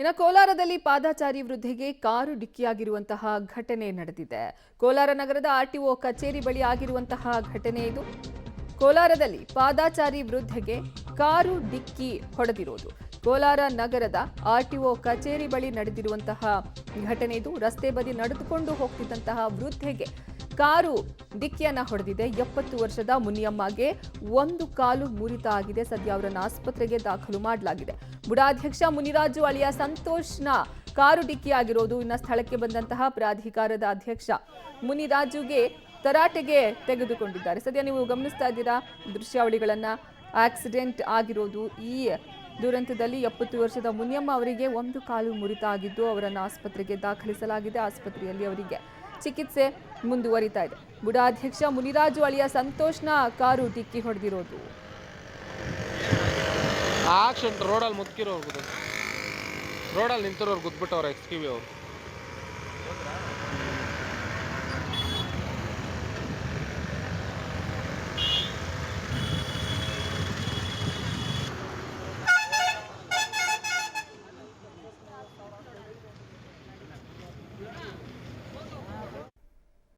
ಇನ್ನು ಕೋಲಾರದಲ್ಲಿ ಪಾದಚಾರಿ ವೃದ್ಧೆಗೆ ಕಾರು ಡಿಕ್ಕಿಯಾಗಿರುವಂತಹ ಘಟನೆ ನಡೆದಿದೆ. ಕೋಲಾರ ನಗರದ ಆರ್ಟಿಒ ಕಚೇರಿ ಬಳಿ ಆಗಿರುವಂತಹ ಘಟನೆ ಇದು. ಕೋಲಾರದಲ್ಲಿ ಪಾದಚಾರಿ ವೃದ್ಧೆಗೆ ಕಾರು ಡಿಕ್ಕಿ ಹೊಡೆದಿರೋದು. ಕೋಲಾರ ನಗರದ ಆರ್ಟಿಒ ಕಚೇರಿ ಬಳಿ ನಡೆದಿರುವಂತಹ ಘಟನೆ ಇದು. ರಸ್ತೆ ಬದಿ ನಡೆದುಕೊಂಡು ಹೋಗ್ತಿದ್ದಂತಹ ವೃದ್ಧೆಗೆ ಕಾರು ಡಿಕ್ಕಿಯನ್ನ ಹೊಡೆದಿದೆ. 70 ವರ್ಷದ ಮುನಿಯಮ್ಮಗೆ ಒಂದು ಕಾಲು ಮುರಿತ ಆಗಿದೆ. ಸದ್ಯ ಅವರನ್ನು ಆಸ್ಪತ್ರೆಗೆ ದಾಖಲು ಮಾಡಲಾಗಿದೆ. ಬುಡಾಧ್ಯಕ್ಷ ಮುನಿರಾಜು ಅಳಿಯ ಸಂತೋಷ್ನ ಕಾರು ಡಿಕ್ಕಿಯಾಗಿರೋದು. ಇನ್ನು ಸ್ಥಳಕ್ಕೆ ಬಂದಂತಹ ಪ್ರಾಧಿಕಾರದ ಅಧ್ಯಕ್ಷ ಮುನಿರಾಜುಗೆ ತರಾಟೆಗೆ ತೆಗೆದುಕೊಂಡಿದ್ದಾರೆ. ಸದ್ಯ ನೀವು ಗಮನಿಸ್ತಾ ಇದ್ದೀರಾ ದೃಶ್ಯಾವಳಿಗಳನ್ನ. ಆಕ್ಸಿಡೆಂಟ್ ಆಗಿರೋದು. ಈ ದುರಂತದಲ್ಲಿ 70 ವರ್ಷದ ಮುನಿಯಮ್ಮ ಅವರಿಗೆ ಒಂದು ಕಾಲು ಮುರಿತ ಆಗಿದ್ದು ಅವರನ್ನು ಆಸ್ಪತ್ರೆಗೆ ದಾಖಲಿಸಲಾಗಿದೆ. ಆಸ್ಪತ್ರೆಯಲ್ಲಿ ಅವರಿಗೆ ಚಿಕಿತ್ಸೆ ಮುಂದುವರಿತಾ ಇದೆ. ಬುಡಾಧ್ಯಕ್ಷ ಮುನಿರಾಜು ಅಳಿಯ ಸಂತೋಷ್ನ ಕಾರು ಡಿಕ್ಕಿ ಹೊಡೆದಿರೋದು. ಆಕ್ಷನ್ ರೋಡಲ್ಲಿ ಮುದ್ಕಿರೋರು ರೋಡಲ್ಲಿ ನಿಂತಿರೋರು ಗುದ್ಬಿಟ್ಟವ್ರೆ ಎಕ್ಸ್ಕ್ಯೂವಿ ಅವರು.